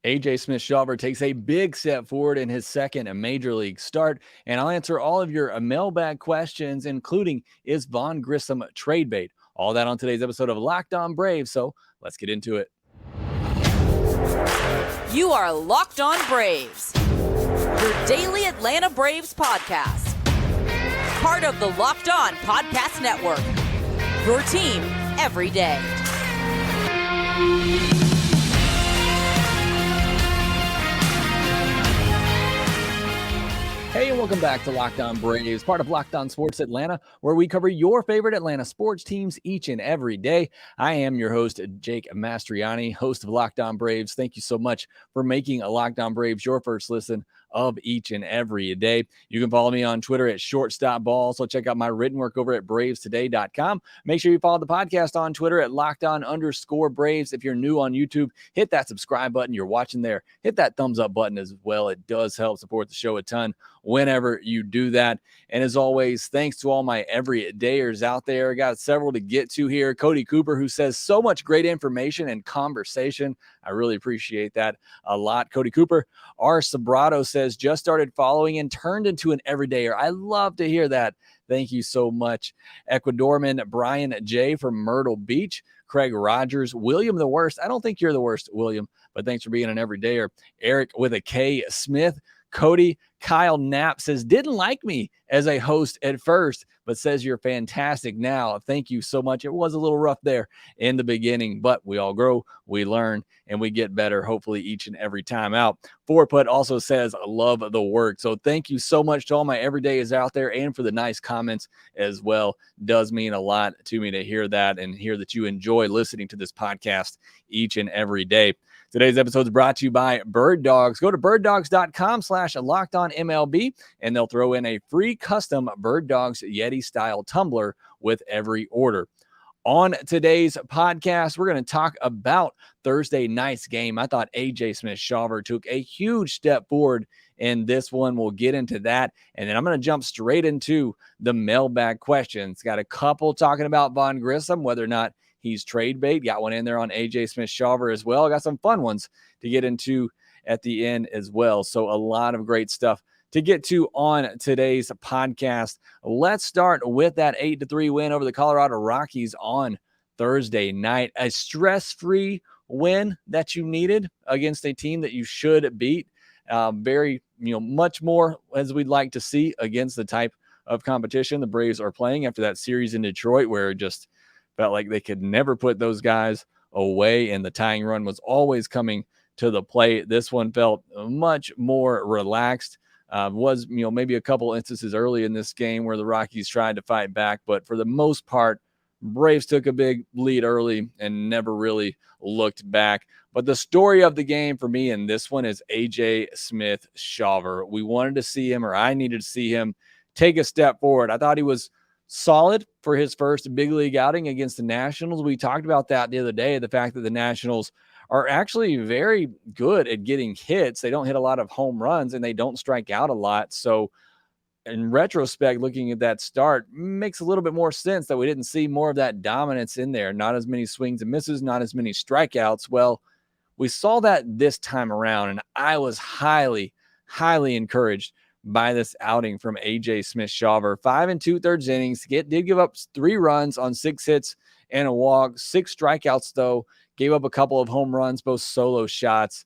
AJ Smith-Shawver takes a big step forward in his second major league start, and I'll answer all of your mailbag questions, including is Vaughn Grissom trade bait? All that on today's episode of Locked On Braves, so let's get into it. You are Locked On Braves, your daily Atlanta Braves podcast. Part of the Locked On Podcast Network, your team every day. Hey, and welcome back to Locked On Braves, part of Locked On Sports Atlanta, where we cover your favorite Atlanta sports teams each and every day. I am your host, Jake Mastriani, host of Locked On Braves. Thank you so much for making a Locked On Braves your first listen of each and every day. You can follow me on Twitter at shortstopball. Also check out my written work over at bravestoday.com. Make sure you follow the podcast on Twitter at LockedOn_Braves. If you're new on YouTube, hit that subscribe button. You're watching there, hit that thumbs up button as well. It does help support the show a ton whenever you do that. And as always, thanks to all my everydayers out there. I got several to get to here. Cody Cooper, who says so much great information and conversation. I really appreciate that a lot. Cody Cooper. R. Sobrato says, just started following and turned into an everydayer. I love to hear that. Thank you so much. Ecuadorman Brian J. from Myrtle Beach. Craig Rogers. William the worst. I don't think you're the worst, William, but thanks for being an everydayer. Eric with a K. Smith. Cody. Kyle Knapp says, didn't like me as a host at first, but says you're fantastic now. Thank you so much. It was a little rough there in the beginning, but we all grow, we learn, and we get better, hopefully, each and every time out. Foreput also says, love the work. So thank you so much to all my everydayers out there and for the nice comments as well. Does mean a lot to me to hear that and hear that you enjoy listening to this podcast each and every day. Today's episode is brought to you by Birddogs. Go to birddogs.com/LockedOnMLB, and they'll throw in a free custom Birddogs Yeti-style tumbler with every order. On today's podcast, we're going to talk about Thursday night's game. I thought AJ Smith-Shawver took a huge step forward in this one. We'll get into that, and then I'm going to jump straight into the mailbag questions. Got a couple talking about Vaughn Grissom, whether or not he's trade bait. Got one in there on AJ Smith-Shawver as well. Got some fun ones to get into at the end as well. So a lot of great stuff to get to on today's podcast. Let's start with that 8-3 win over the Colorado Rockies on Thursday night. A stress-free win that you needed against a team that you should beat. Very, much more as we'd like to see against the type of competition the Braves are playing after that series in Detroit, where it just felt like they could never put those guys away, and the tying run was always coming to the plate. This one felt much more relaxed. Was maybe a couple instances early in this game where the Rockies tried to fight back, but for the most part, Braves took a big lead early and never really looked back. But the story of the game for me in this one is AJ Smith-Shawver. We wanted to see him, or I needed to see him, take a step forward. I thought he was solid for his first big league outing against the Nationals. We talked about that the other day, the fact that the Nationals are actually very good at getting hits. They don't hit a lot of home runs, and they don't strike out a lot. So in retrospect, looking at that start, makes a little bit more sense that we didn't see more of that dominance in there. Not as many swings and misses, not as many strikeouts. Well, we saw that this time around, and I was highly, highly encouraged by this outing from AJ Smith-Shawver. 5 2/3 innings, did give up 3 runs on 6 hits and a walk, 6 strikeouts though, gave up a couple of home runs, both solo shots.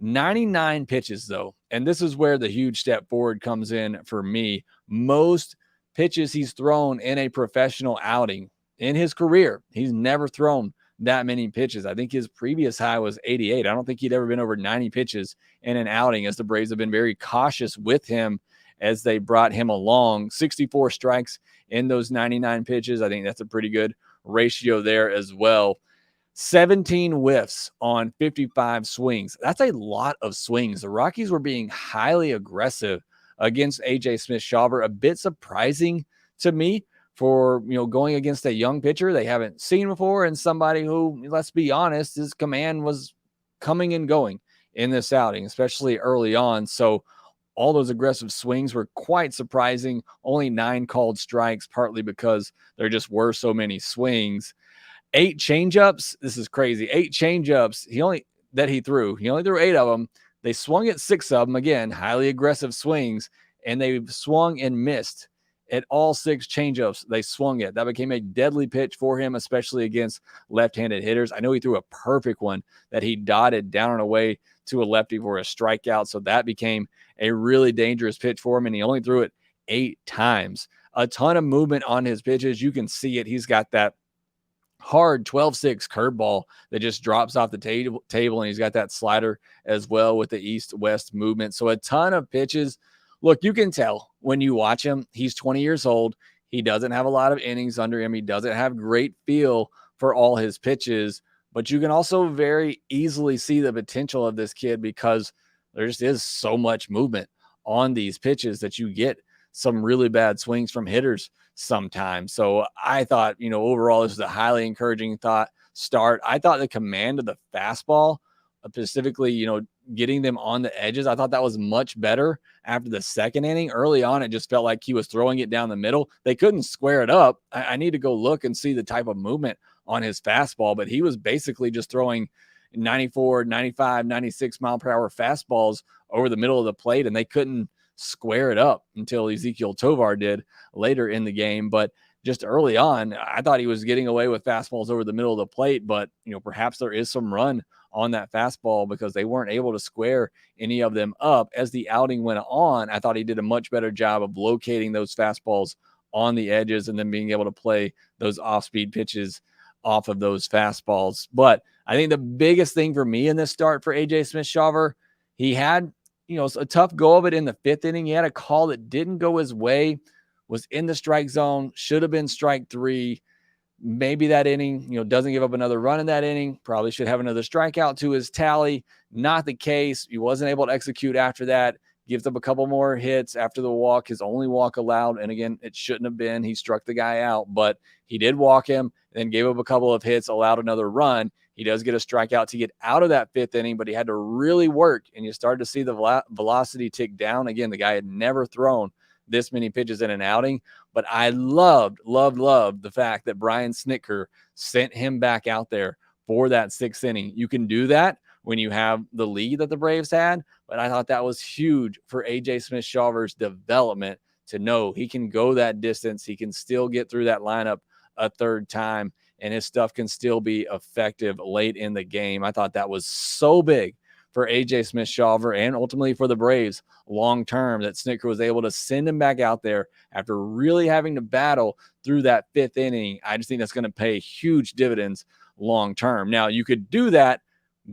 99 pitches though, and this is where the huge step forward comes in for me. Most pitches he's thrown in a professional outing in his career, he's never thrown that many pitches. I think his previous high was 88. I don't think he'd ever been over 90 pitches in an outing, as the Braves have been very cautious with him as they brought him along. 64 strikes in those 99 pitches. I think that's a pretty good ratio there as well. 17 whiffs on 55 swings. That's a lot of swings. The Rockies were being highly aggressive against AJ Smith-Shawver. A bit surprising to me for, going against a young pitcher they haven't seen before, and somebody who, let's be honest, his command was coming and going in this outing, especially early on. So all those aggressive swings were quite surprising. Only 9 called strikes, partly because there just were so many swings. 8 changeups. This is crazy. 8 changeups. He only that he threw, he only threw 8 of them. They swung at 6 of them. Again, highly aggressive swings, and they swung and missed at all 6 changeups they swung at. That became a deadly pitch for him, especially against left-handed hitters. I know he threw a perfect one that he dotted down and away to a lefty for a strikeout, so that became a really dangerous pitch for him, and he only threw it 8 times. A ton of movement on his pitches. You can see it. He's got that hard 12-6 curveball that just drops off the table, and he's got that slider as well with the east-west movement. So a ton of pitches. Look, you can tell when you watch him, he's 20 years old. He doesn't have a lot of innings under him. He doesn't have great feel for all his pitches, but you can also very easily see the potential of this kid because there just is so much movement on these pitches that you get some really bad swings from hitters sometimes. So I thought, overall, this was a highly encouraging start. I thought the command of the fastball, specifically, getting them on the edges, I thought that was much better after the second inning. Early on, it just felt like he was throwing it down the middle. They couldn't square it up. I need to go look and see the type of movement on his fastball, but he was basically just throwing 94, 95, 96 mile per hour fastballs over the middle of the plate, and they couldn't square it up until Ezekiel Tovar did later in the game. But just early on, I thought he was getting away with fastballs over the middle of the plate, but perhaps there is some run on that fastball because they weren't able to square any of them up. As the outing went on, I thought he did a much better job of locating those fastballs on the edges and then being able to play those off-speed pitches off of those fastballs. But I think the biggest thing for me in this start for AJ Smith-Shawver, he had a tough go of it in the 5th inning. He had a call that didn't go his way, was in the strike zone, should have been strike 3. Maybe that inning, doesn't give up another run in that inning. Probably should have another strikeout to his tally. Not the case. He wasn't able to execute after that. Gives up a couple more hits after the walk, his only walk allowed. And again, it shouldn't have been. He struck the guy out, but he did walk him, then gave up a couple of hits, allowed another run. He does get a strikeout to get out of that 5th inning, but he had to really work, and you started to see the velocity tick down. Again, the guy had never thrown this many pitches in an outing, but I loved the fact that Brian Snitker sent him back out there for that 6th inning. You can do that when you have the lead that the Braves had, but I thought that was huge for AJ Smith-Shawver's development to know he can go that distance. He can still get through that lineup a 3rd time, and his stuff can still be effective late in the game. I thought that was so big for AJ Smith-Shawver and ultimately for the Braves long term that Snitker was able to send him back out there after really having to battle through that 5th inning. I just think that's going to pay huge dividends long term. Now, you could do that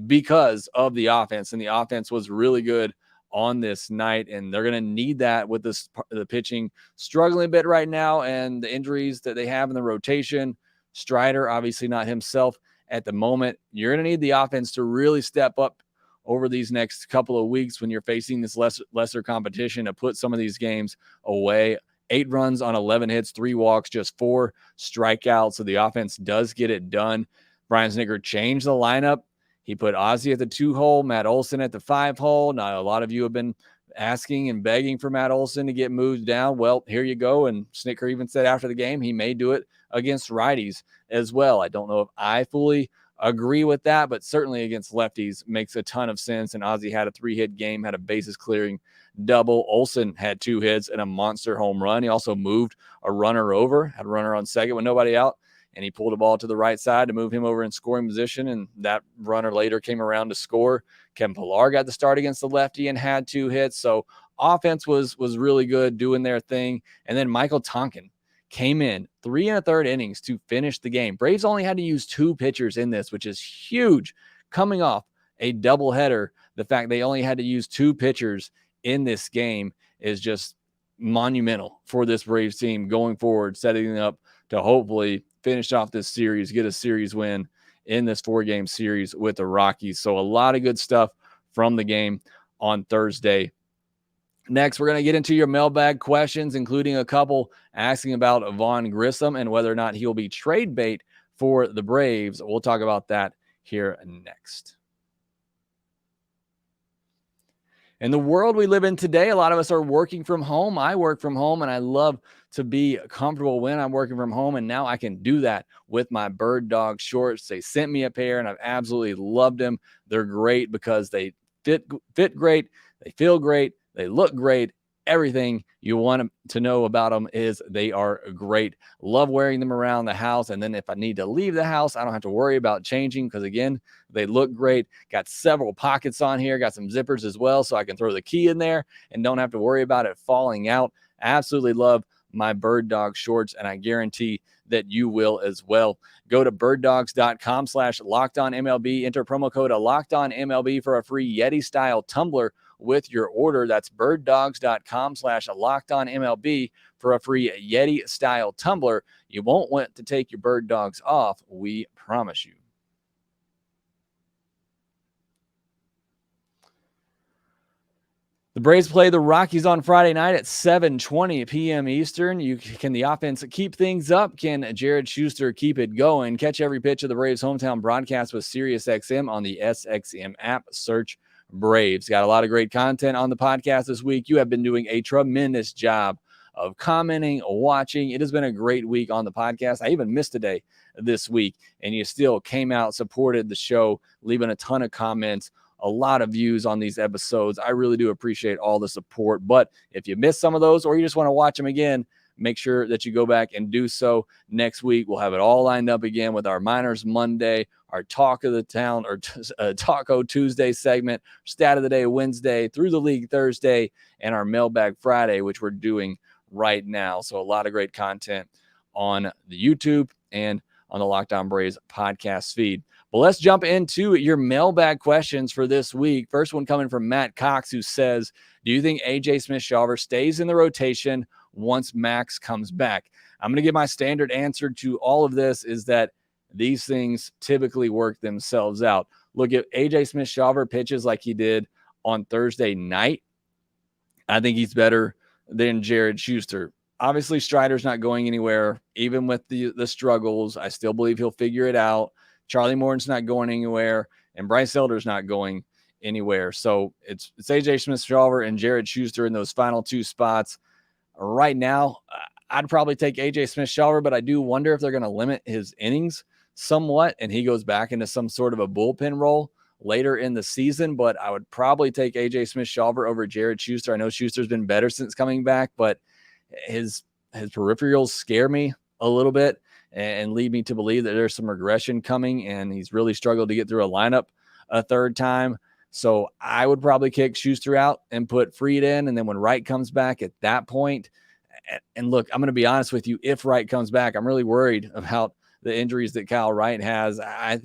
because of the offense, and the offense was really good on this night, and they're going to need that with the pitching struggling a bit right now and the injuries that they have in the rotation. Strider, obviously not himself at the moment. You're going to need the offense to really step up over these next couple of weeks when you're facing this lesser competition to put some of these games away. 8 runs on 11 hits, 3 walks, just 4 strikeouts. So the offense does get it done. Brian Snitker changed the lineup. He put Ozzie at the 2-hole, Matt Olson at the 5-hole. Now, a lot of you have been asking and begging for Matt Olson to get moved down. Well, here you go. And Snitker even said after the game he may do it against righties as well. I don't know if I fully agree with that, but certainly against lefties makes a ton of sense. And Ozzie had a 3-hit game, had a bases clearing double. Olson had 2 hits and a monster home run. He also moved a runner over, had a runner on second with nobody out, and he pulled a ball to the right side to move him over in scoring position, and that runner later came around to score. Kevin Pillar got the start against the lefty and had 2 hits. So offense was really good, doing their thing. And then Michael Tonkin came in 3 1/3 innings to finish the game. Braves only had to use 2 pitchers in this, which is huge. Coming off a doubleheader, the fact they only had to use 2 pitchers in this game is just monumental for this Braves team going forward, setting them up to hopefully finish off this series, get a series win in this 4-game series with the Rockies. So a lot of good stuff from the game on Thursday. Next, we're going to get into your mailbag questions, including a couple asking about Vaughn Grissom and whether or not he'll be trade bait for the Braves. We'll talk about that here next. In the world we live in today, a lot of us are working from home. I work from home, and I love to be comfortable when I'm working from home. And now I can do that with my Bird Dog shorts. They sent me a pair, and I've absolutely loved them. They're great because they fit great, they feel great, they look great. Everything you want to know about them is they are great. Love wearing them around the house. And then if I need to leave the house, I don't have to worry about changing because, again, they look great. Got several pockets on here, got some zippers as well, so I can throw the key in there and don't have to worry about it falling out. Absolutely love my Bird Dog shorts, and I guarantee that you will as well. Go to birddogs.com/lockedonmlb. Enter promo code LOCKEDONMLB for a free Yeti style tumbler with your order. That's birddogs.com/lockedonmlb for a free Yeti style tumbler. You won't want to take your Bird Dogs off, we promise you. The Braves play the Rockies on Friday night at 7:20 p.m. Eastern. Can the offense keep things up? Can Jared Schuster keep it going? Catch every pitch of the Braves' hometown broadcast with SiriusXM on the SXM app. Search Braves. Got a lot of great content on the podcast this week. You have been doing a tremendous job of commenting, watching. It has been a great week on the podcast. I even missed a day this week, and you still came out, supported the show, leaving a ton of comments. A lot of views on these episodes. I really do appreciate all the support. But if you missed some of those or you just want to watch them again, make sure that you go back and do so. Next week, we'll have it all lined up again with our Miners Monday, our Talk of the Town or Taco Tuesday segment, Stat of the Day Wednesday, Through the League Thursday, and our Mailbag Friday, which we're doing right now. So a lot of great content on the YouTube and on the Locked On Braves podcast feed. But let's jump into your mailbag questions for this week. First one coming from Matt Cox, who says, do you think AJ Smith-Shawver stays in the rotation once Max comes back? I'm going to give my standard answer to all of this is that these things typically work themselves out. Look, at AJ Smith-Shawver pitches like he did on Thursday night, I think he's better than Jared Schuster. Obviously, Strider's not going anywhere. Even with the struggles, I still believe he'll figure it out. Charlie Morton's not going anywhere, and Bryce Elder's not going anywhere. So it's AJ Smith-Shawver and Jared Schuster in those final two spots. Right now, I'd probably take AJ Smith-Shawver, but I do wonder if they're going to limit his innings somewhat, and he goes back into some sort of a bullpen role later in the season. But I would probably take AJ Smith-Shawver over Jared Schuster. I know Schuster's been better since coming back, but his peripherals scare me a little bit and lead me to believe that there's some regression coming, and he's really struggled to get through a lineup a third time. So I would probably kick Schuster out and put Fried in, and then when Wright comes back at that point, and look, I'm going to be honest with you, if Wright comes back, I'm really worried about the injuries that Kyle Wright has. I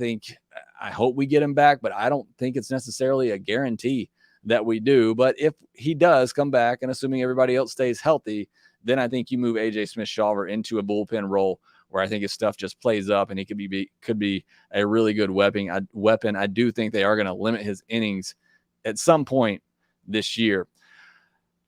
hope we get him back, but I don't think it's necessarily a guarantee that we do. But if he does come back, and assuming everybody else stays healthy, then I think you move AJ Smith-Shawver into a bullpen role where I think his stuff just plays up and he could be a really good weapon. I do think they are going to limit his innings at some point this year.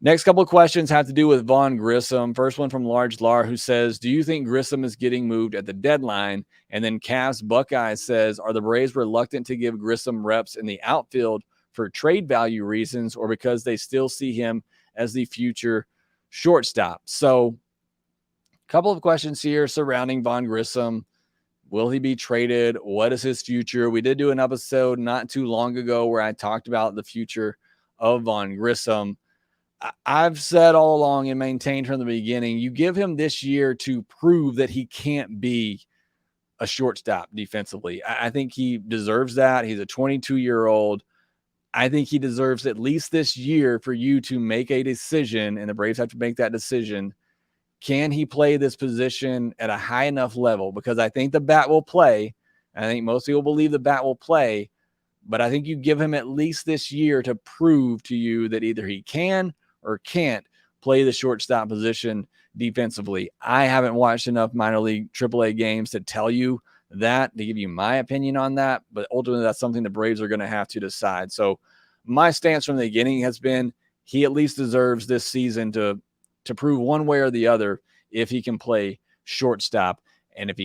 Next couple of questions have to do with Vaughn Grissom. First one from Large Lar, who says, do you think Grissom is getting moved at the deadline? And then Cavs Buckeye says, are the Braves reluctant to give Grissom reps in the outfield for trade value reasons or because they still see him as the future shortstop? So a couple of questions here surrounding Vaughn Grissom. Will he be traded? What is his future? We did do an episode not too long ago where I talked about the future of Vaughn Grissom. I've said all along and maintained from the beginning, you give him this year to prove that he can't be a shortstop defensively. I think he deserves that. He's a 22-year-old. I think he deserves at least this year for you to make a decision, and the Braves have to make that decision. Can he play this position at a high enough level? Because I think the bat will play. I think most people believe the bat will play, but I think you give him at least this year to prove to you that either he can or can't play the shortstop position defensively. I haven't watched enough minor league AAA games to tell you that, to give you my opinion on that, but ultimately that's something the Braves are going to have to decide. So my stance from the beginning has been he at least deserves this season to prove one way or the other if he can play shortstop. And if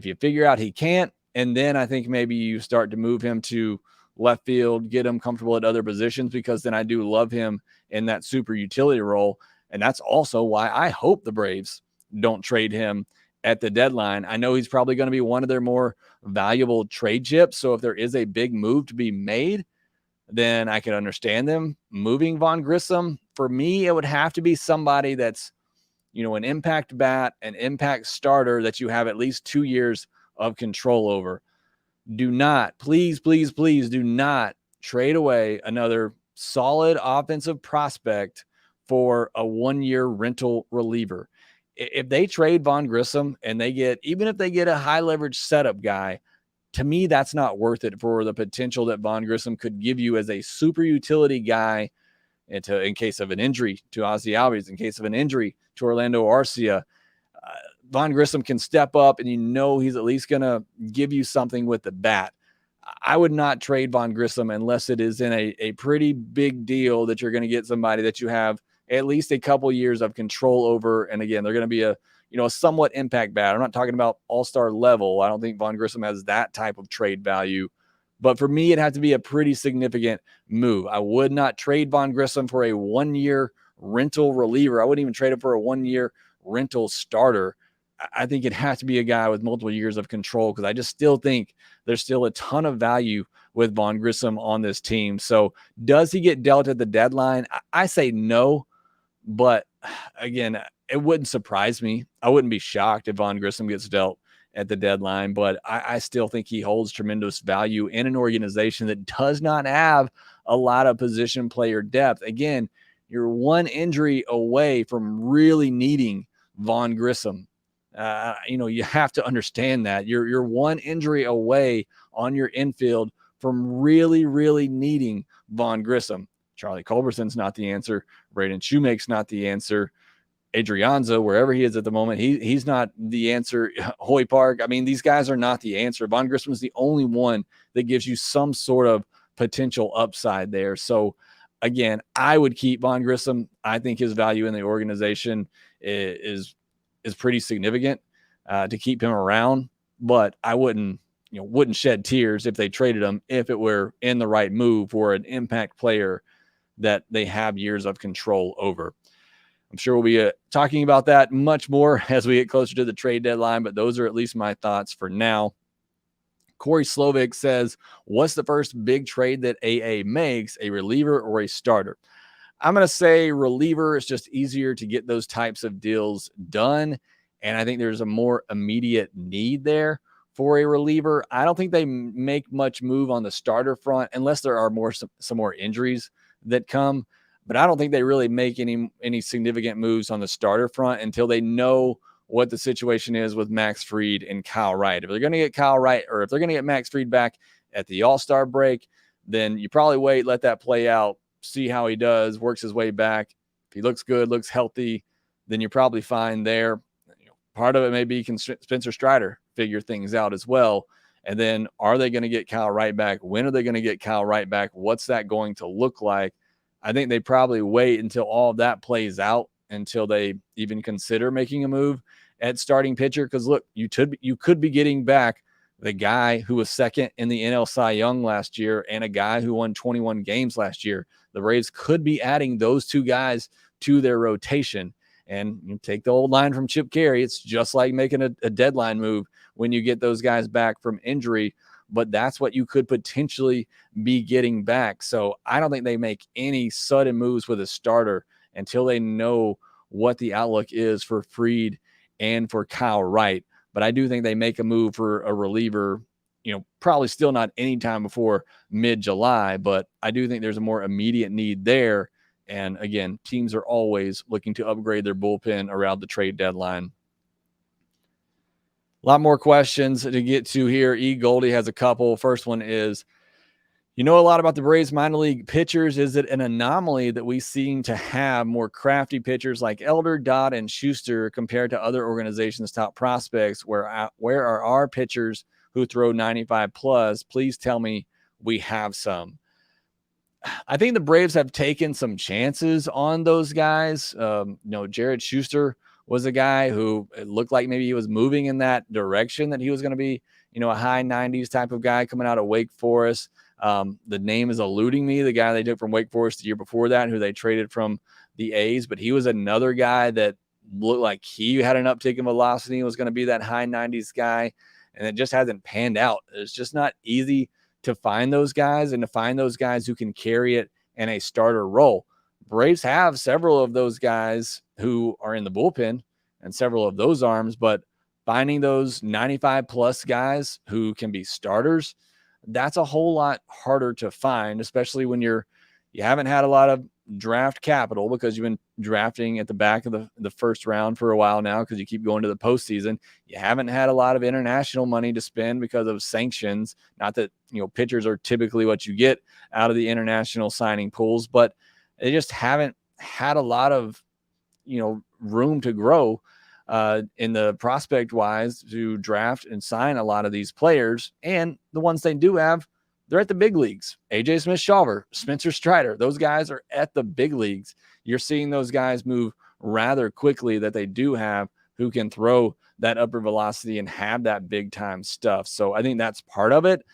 you figure out he can't, and then I think maybe you start to move him to left field, get him comfortable at other positions, because then I do love him in that super utility role. And that's also why I hope the Braves don't trade him at the deadline. I know he's probably going to be one of their more valuable trade chips. So if there is a big move to be made, then I can understand them moving Vaughn Grissom. For me, it would have to be somebody that's, an impact bat, an impact starter that you have at least 2 years of control over. Do not, please do not trade away another solid offensive prospect for a 1-year rental reliever. If they trade Vaughn Grissom and even if they get a high leverage setup guy, to me, that's not worth it for the potential that Vaughn Grissom could give you as a super utility guy in case of an injury to Ozzy Albies, in case of an injury to Orlando Arcia. Vaughn Grissom can step up, and he's at least going to give you something with the bat. I would not trade Vaughn Grissom unless it is in a pretty big deal that you're going to get somebody that you have at least a couple years of control over. And again, they're going to be a somewhat impact bat. I'm not talking about all-star level. I don't think Vaughn Grissom has that type of trade value. But for me, it has to be a pretty significant move. I would not trade Vaughn Grissom for a 1-year rental reliever. I wouldn't even trade him for a 1-year rental starter. I think it has to be a guy with multiple years of control, because I just still think there's still a ton of value with Vaughn Grissom on this team. So does he get dealt at the deadline? I say no, but again, it wouldn't surprise me. I wouldn't be shocked if Vaughn Grissom gets dealt at the deadline, but I still think he holds tremendous value in an organization that does not have a lot of position player depth. Again, you're one injury away from really needing Vaughn Grissom. You have to understand that you're one injury away on your infield from really, really needing Vaughn Grissom. Charlie Culberson's not the answer. Braden Shoemake's not the answer. Adrianza, wherever he is at the moment, he's not the answer. Hoy Park, these guys are not the answer. Vaughn Grissom is the only one that gives you some sort of potential upside there. So again, I would keep Vaughn Grissom. I think his value in the organization is pretty significant to keep him around, but I wouldn't shed tears if they traded him, if it were in the right move for an impact player that they have years of control over. I'm sure we'll be talking about that much more as we get closer to the trade deadline, but those are at least my thoughts for now. Corey Slovic says, what's the first big trade that AA makes, a reliever or a starter? I'm going to say reliever. Is just easier to get those types of deals done, and I think there's a more immediate need there for a reliever. I don't think they make much move on the starter front unless there are some more injuries that come. But I don't think they really make any significant moves on the starter front until they know what the situation is with Max Fried and Kyle Wright. If they're going to get Kyle Wright, or if they're going to get Max Fried back at the All-Star break, then you probably wait, let that play out, see how he does, works his way back. If he looks good, looks healthy, then you're probably fine there. Part of it may be can Spencer Strider figure things out as well. And then are they going to get Kyle Wright back? When are they going to get Kyle Wright back? What's that going to look like? I think they probably wait until all of that plays out until they even consider making a move at starting pitcher. Because look, you could be getting back the guy who was second in the NL Cy Young last year and a guy who won 21 games last year. The Braves could be adding those two guys to their rotation. And you take the old line from Chip Carey, it's just like making a deadline move when you get those guys back from injury. But that's what you could potentially be getting back. So I don't think they make any sudden moves with a starter until they know what the outlook is for Fried and for Kyle Wright. But I do think they make a move for a reliever, probably still not anytime before mid-July, but I do think there's a more immediate need there. And again, teams are always looking to upgrade their bullpen around the trade deadline. A lot more questions to get to here. E. Goldie has a couple. First one is, you know a lot about the Braves minor league pitchers. Is it an anomaly that we seem to have more crafty pitchers like Elder, Dodd, and Schuster compared to other organizations' top prospects? Where are our pitchers who throw 95 plus? Please tell me we have some. I think the Braves have taken some chances on those guys. Jared Schuster was a guy who it looked like maybe he was moving in that direction, that he was going to be, a high 90s type of guy coming out of Wake Forest. The name is eluding me, the guy they took from Wake Forest the year before that, who they traded from the A's, but he was another guy that looked like he had an uptick in velocity, was going to be that high 90s guy, and it just hasn't panned out. It's just not easy to find those guys and to find those guys who can carry it in a starter role. Braves have several of those guys who are in the bullpen and several of those arms, but finding those 95 plus guys who can be starters, that's a whole lot harder to find, especially when you haven't had a lot of draft capital because you've been drafting at the back of the first round for a while now because you keep going to the postseason. You haven't had a lot of international money to spend because of sanctions. Not that, pitchers are typically what you get out of the international signing pools, but they just haven't had a lot of, room to grow in the prospect wise to draft and sign a lot of these players. And the ones they do have, they're at the big leagues. AJ Smith-Shawver, Spencer Strider, those guys are at the big leagues. You're seeing those guys move rather quickly that they do have who can throw that upper velocity and have that big time stuff. So I think that's part of it.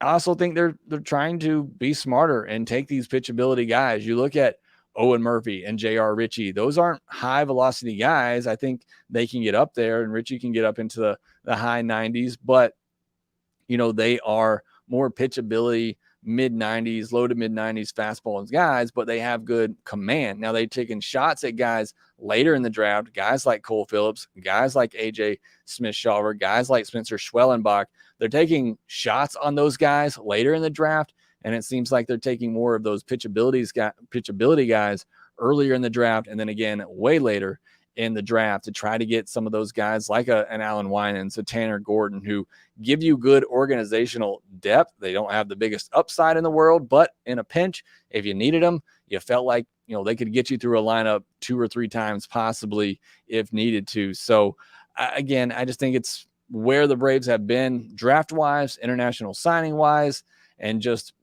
I also think they're trying to be smarter and take these pitchability guys. You look at Owen Murphy and J.R. Ritchie. Those aren't high velocity guys. I think they can get up there, and Ritchie can get up into the high 90s, but they are more pitchability, mid 90s, low to mid 90s fastballs guys, but they have good command. Now they've taken shots at guys later in the draft, guys like Cole Phillips, guys like AJ Smith-Shawver, guys like Spencer Schwellenbach. They're taking shots on those guys later in the draft, and it seems like they're taking more of those pitchability guys earlier in the draft, and then again way later in the draft to try to get some of those guys like an Alan Winans, a Tanner Gordon, who give you good organizational depth. They don't have the biggest upside in the world, but in a pinch, if you needed them, you felt like, they could get you through a lineup 2 or 3 times possibly if needed to. So again, I just think it's where the Braves have been draft-wise, international signing-wise, and just,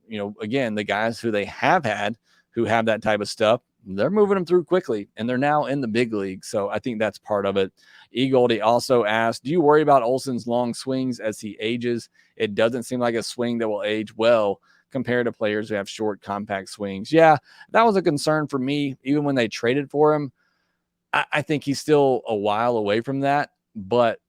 again, the guys who they have had who have that type of stuff, they're moving them through quickly, and they're now in the big league. So I think that's part of it. E. Goldie also asked, do you worry about Olson's long swings as he ages? It doesn't seem like a swing that will age well compared to players who have short, compact swings. Yeah, that was a concern for me. Even when they traded for him, I think he's still a while away from that, but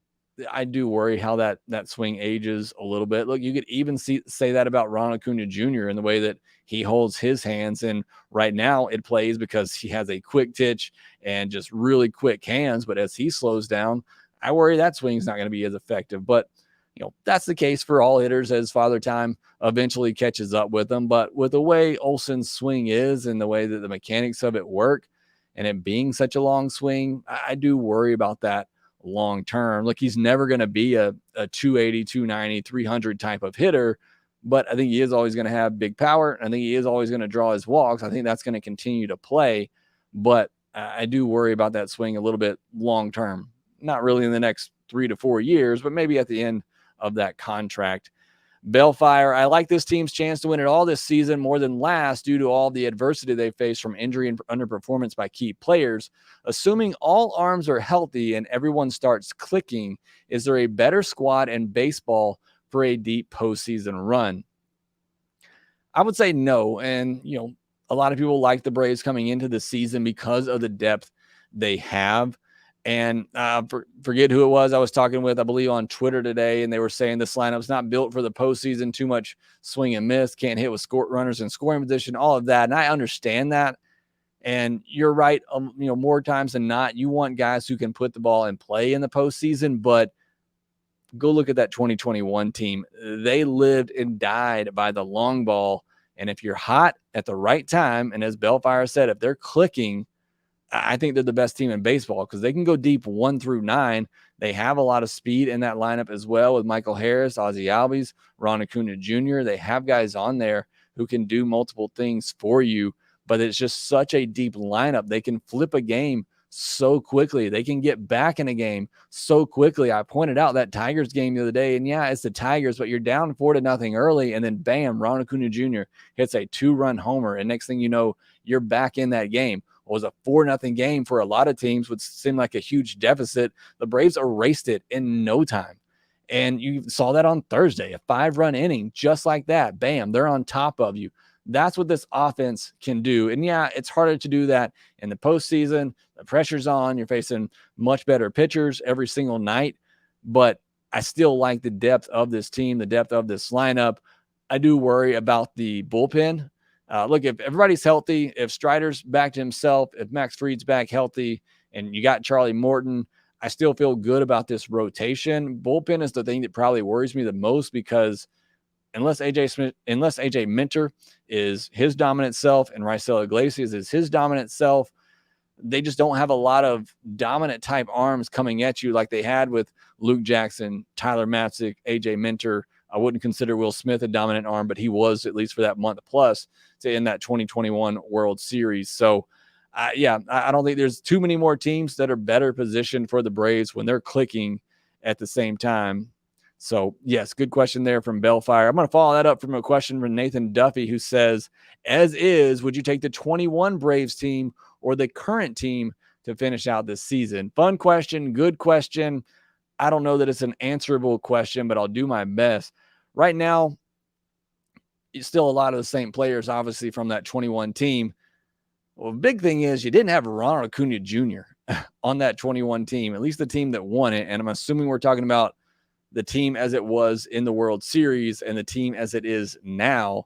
I do worry how that swing ages a little bit. Look, you could even say that about Ronald Acuna Jr. in the way that he holds his hands. And right now it plays because he has a quick titch and just really quick hands. But as he slows down, I worry that swing's not going to be as effective. But, that's the case for all hitters as Father Time eventually catches up with them. But with the way Olson's swing is and the way that the mechanics of it work and it being such a long swing, I do worry about that long term. Look, he's never going to be a 280, 290, 300 type of hitter, but I think he is always going to have big power. I think he is always going to draw his walks. I think that's going to continue to play, but I do worry about that swing a little bit long term. Not really in the next 3 to 4 years, but maybe at the end of that contract. Bellfire, I like this team's chance to win it all this season more than last due to all the adversity they faced from injury and underperformance by key players. Assuming all arms are healthy and everyone starts clicking, is there a better squad in baseball for a deep postseason run? I would say no. And, a lot of people like the Braves coming into the season because of the depth they have. And forget who it was I was talking with, I believe, on Twitter today, and they were saying this lineup's not built for the postseason, too much swing and miss, can't hit with runners in scoring position, all of that. And I understand that. And you're right, more times than not, you want guys who can put the ball in play in the postseason, but go look at that 2021 team. They lived and died by the long ball. And if you're hot at the right time, and as Bellfire said, if they're clicking, I think they're the best team in baseball because they can go deep 1 through 9. They have a lot of speed in that lineup as well with Michael Harris, Ozzie Albies, Ron Acuna Jr. They have guys on there who can do multiple things for you, but it's just such a deep lineup. They can flip a game so quickly. They can get back in a game so quickly. I pointed out that Tigers game the other day, and yeah, it's the Tigers, but you're down 4-0 early, and then bam, Ron Acuna Jr. hits a 2-run homer, and next thing you know, you're back in that game. It was a 4-0 game for a lot of teams, which seemed like a huge deficit. The Braves erased it in no time. And you saw that on Thursday, a 5-run inning, just like that. Bam, they're on top of you. That's what this offense can do. And yeah, it's harder to do that in the postseason. The pressure's on. You're facing much better pitchers every single night. But I still like the depth of this team, the depth of this lineup. I do worry about the bullpen. Look, if everybody's healthy, if Strider's back to himself, if Max Fried's back healthy, and you got Charlie Morton, I still feel good about this rotation. Bullpen is the thing that probably worries me the most because unless AJ Minter is his dominant self and Raisel Iglesias is his dominant self, they just don't have a lot of dominant type arms coming at you like they had with Luke Jackson, Tyler Matzik, AJ Minter. I wouldn't consider Will Smith a dominant arm, but he was, at least for that month plus, to in that 2021 World Series. So, I don't think there's too many more teams that are better positioned for the Braves when they're clicking at the same time. So, yes, good question there from Bellfire. I'm going to follow that up from a question from Nathan Duffy, who says, as is, would you take the 21 Braves team or the current team to finish out this season? Fun question, good question. I don't know that it's an answerable question, but I'll do my best. Right now, it's still a lot of the same players, obviously, from that 21 team. Well, the big thing is you didn't have Ronald Acuna Jr. on that 21 team, at least the team that won it. And I'm assuming we're talking about the team as it was in the World Series and the team as it is now.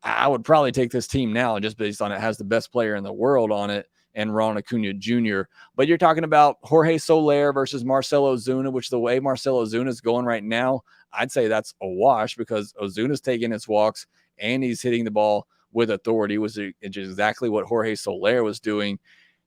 I would probably take this team now just based on it has the best player in the world on it and Ronald Acuna Jr. But you're talking about Jorge Soler versus Marcell Ozuna, which the way Marcell Ozuna is going right now, I'd say that's a wash because Ozuna's taking his walks and he's hitting the ball with authority, which is exactly what Jorge Soler was doing.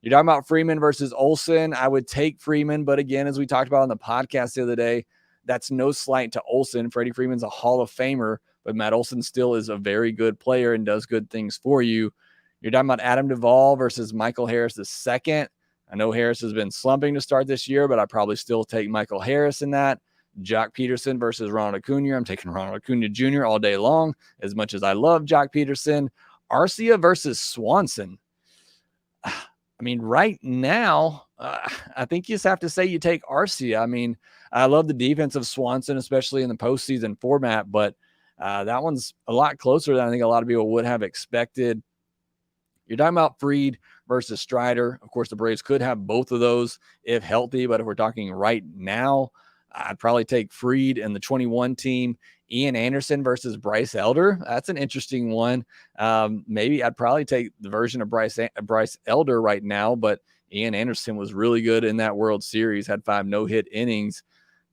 You're talking about Freeman versus Olsen. I would take Freeman, but again, as we talked about on the podcast the other day, that's no slight to Olsen. Freddie Freeman's a Hall of Famer, but Matt Olsen still is a very good player and does good things for you. You're talking about Adam Duvall versus Michael Harris II. I know Harris has been slumping to start this year, but I'd probably still take Michael Harris in that. Jock Peterson versus Ronald Acuna. I'm taking Ronald Acuna Jr. all day long, as much as I love Jock Peterson. Arcia versus Swanson. I mean, right now, I think you just have to say you take Arcia. I mean, I love the defense of Swanson, especially in the postseason format, but that one's a lot closer than I think a lot of people would have expected. You're talking about Fried versus Strider. Of course, the Braves could have both of those if healthy, but if we're talking right now, I'd probably take Fried and the 21 team. Ian Anderson versus Bryce Elder. That's an interesting one. Maybe I'd probably take the version of Bryce Elder right now, but Ian Anderson was really good in that World Series, had 5 no-hit innings.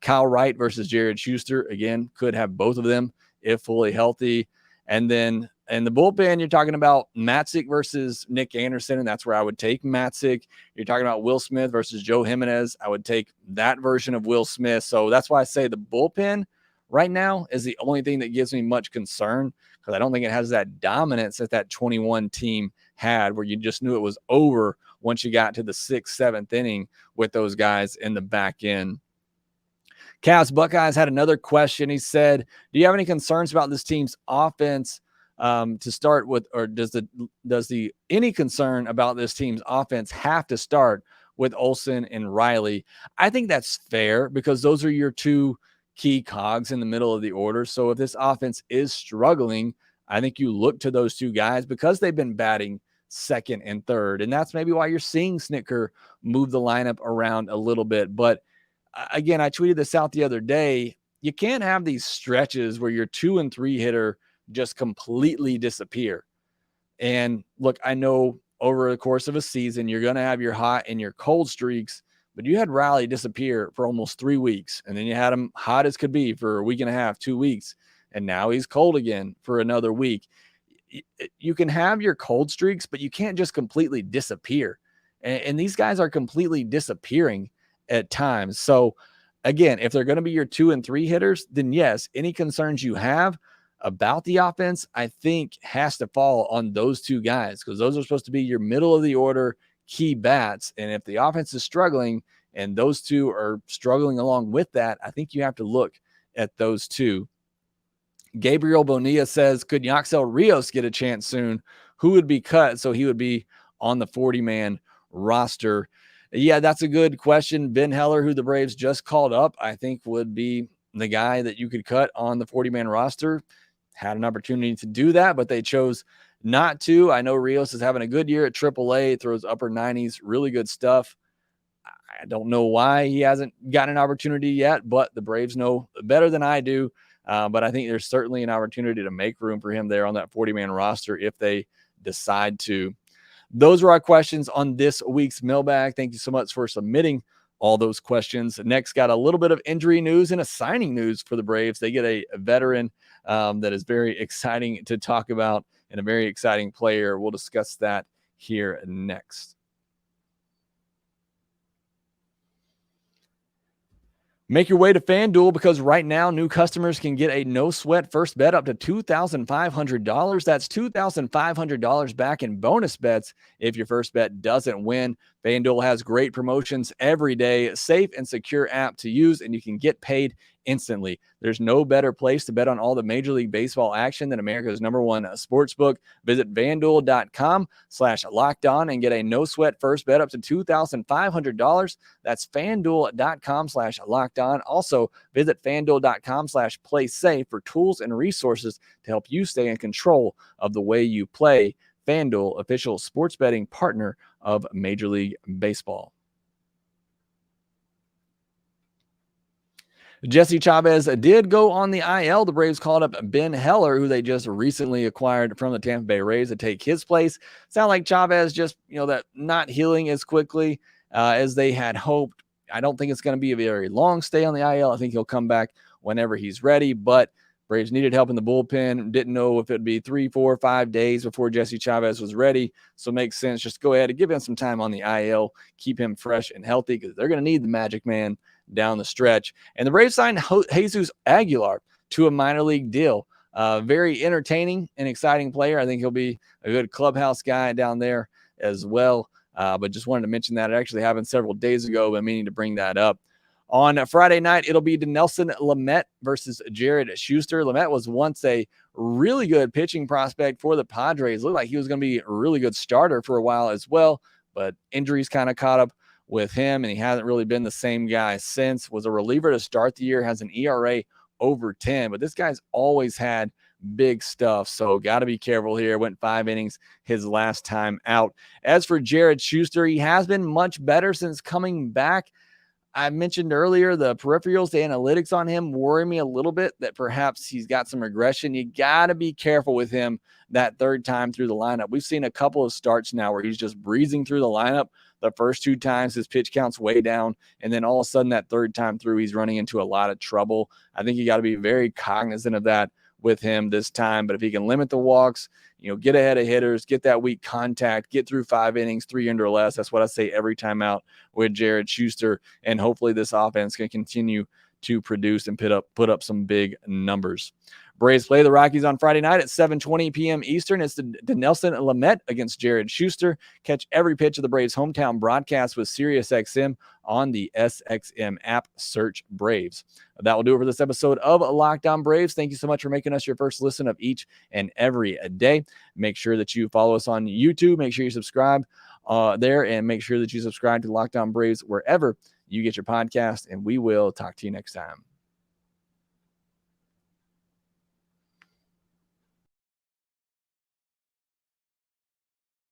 Kyle Wright versus Jared Schuster. Again, could have both of them if fully healthy. And then in the bullpen, you're talking about Matzik versus Nick Anderson, and that's where I would take Matzik. You're talking about Will Smith versus Joe Jimenez. I would take that version of Will Smith. So that's why I say the bullpen right now is the only thing that gives me much concern because I don't think it has that dominance that that 21 team had where you just knew it was over once you got to the 6th, 7th inning with those guys in the back end. Cavs Buckeyes had another question. He said, do you have any concerns about this team's offense to start with, or does any concern about this team's offense have to start with Olsen and Riley? I think that's fair because those are your two key cogs in the middle of the order. So if this offense is struggling, I think you look to those two guys because they've been batting second and third. And that's maybe why you're seeing Snitker move the lineup around a little bit. But again, I tweeted this out the other day. You can't have these stretches where your 2 and 3 hitter just completely disappear. And look, I know over the course of a season, you're going to have your hot and your cold streaks, but you had Riley disappear for almost 3 weeks. And then you had him hot as could be for a week and a half, 2 weeks. And now he's cold again for another week. You can have your cold streaks, but you can't just completely disappear. And these guys are completely disappearing at times. So again, if they're going to be your 2 and 3 hitters, then yes, any concerns you have about the offense, I think has to fall on those two guys because those are supposed to be your middle of the order key bats. And if the offense is struggling and those two are struggling along with that, I think you have to look at those two. Gabriel Bonilla says, could Yaxel Rios get a chance soon? Who would be cut so he would be on the 40-man roster? Yeah, that's a good question. Ben Heller, who the Braves just called up, I think would be the guy that you could cut on the 40-man roster. Had an opportunity to do that, but they chose not to. I know Rios is having a good year at AAA, throws upper 90s, really good stuff. I don't know why he hasn't gotten an opportunity yet, but the Braves know better than I do. But I think there's certainly an opportunity to make room for him there on that 40-man roster if they decide to. Those are our questions on this week's mailbag. Thank you so much for submitting all those questions. Next, got a little bit of injury news and a signing news for the Braves. They get a veteran that is very exciting to talk about and a very exciting player. We'll discuss that here next. Make your way to FanDuel because right now new customers can get a no-sweat first bet up to $2,500. That's $2,500 back in bonus bets if your first bet doesn't win. FanDuel has great promotions every day, safe and secure app to use, and you can get paid instantly. There's no better place to bet on all the Major League Baseball action than America's #1 sportsbook. Visit FanDuel.com/lockedon and get a no-sweat first bet up to $2,500. That's FanDuel.com/lockedon. Also, visit FanDuel.com/playsafe for tools and resources to help you stay in control of the way you play. FanDuel, official sports betting partner of Major League Baseball. Jesse Chavez did go on the IL. The Braves called up Ben Heller, who they just recently acquired from the Tampa Bay Rays, to take his place. Sound like Chavez just, that not healing as quickly as they had hoped. I don't think it's going to be a very long stay on the IL. I think he'll come back whenever he's ready, but Braves needed help in the bullpen. Didn't know if it'd be 3, 4, 5 days before Jesse Chavez was ready. So it makes sense. Just go ahead and give him some time on the IL, keep him fresh and healthy because they're going to need the Magic Man down the stretch. And the Braves signed Jesus Aguilar to a minor league deal. Very entertaining and exciting player. I think he'll be a good clubhouse guy down there as well. But just wanted to mention that. It actually happened several days ago, but meaning to bring that up. On Friday night, it'll be Dinelson Lamet versus Jared Schuster. Lamet was once a really good pitching prospect for the Padres. Looked like he was going to be a really good starter for a while as well, but injuries kind of caught up with him, and he hasn't really been the same guy since. Was a reliever to start the year, has an ERA over 10, but this guy's always had big stuff, so got to be careful here. Went 5 innings his last time out. As for Jared Schuster, he has been much better since coming back. I mentioned earlier the peripherals, the analytics on him worry me a little bit that perhaps he's got some regression. You got to be careful with him that third time through the lineup. We've seen a couple of starts now where he's just breezing through the lineup. The first 2 times his pitch count's way down, and then all of a sudden that third time through he's running into a lot of trouble. I think you got to be very cognizant of that with him this time. But if he can limit the walks, get ahead of hitters, get that weak contact, get through 5 innings, 3 under or less. That's what I say every time out with Jared Schuster. And hopefully this offense can continue to produce and put up some big numbers. Braves play the Rockies on Friday night at 7:20 p.m. Eastern. It's the Dinelson Lamet against Jared Schuster. Catch every pitch of the Braves' hometown broadcast with SiriusXM on the SXM app. Search Braves. That will do it for this episode of Locked On Braves. Thank you so much for making us your first listen of each and every day. Make sure that you follow us on YouTube. Make sure you subscribe there, and make sure that you subscribe to Locked On Braves wherever you get your podcast, and we will talk to you next time.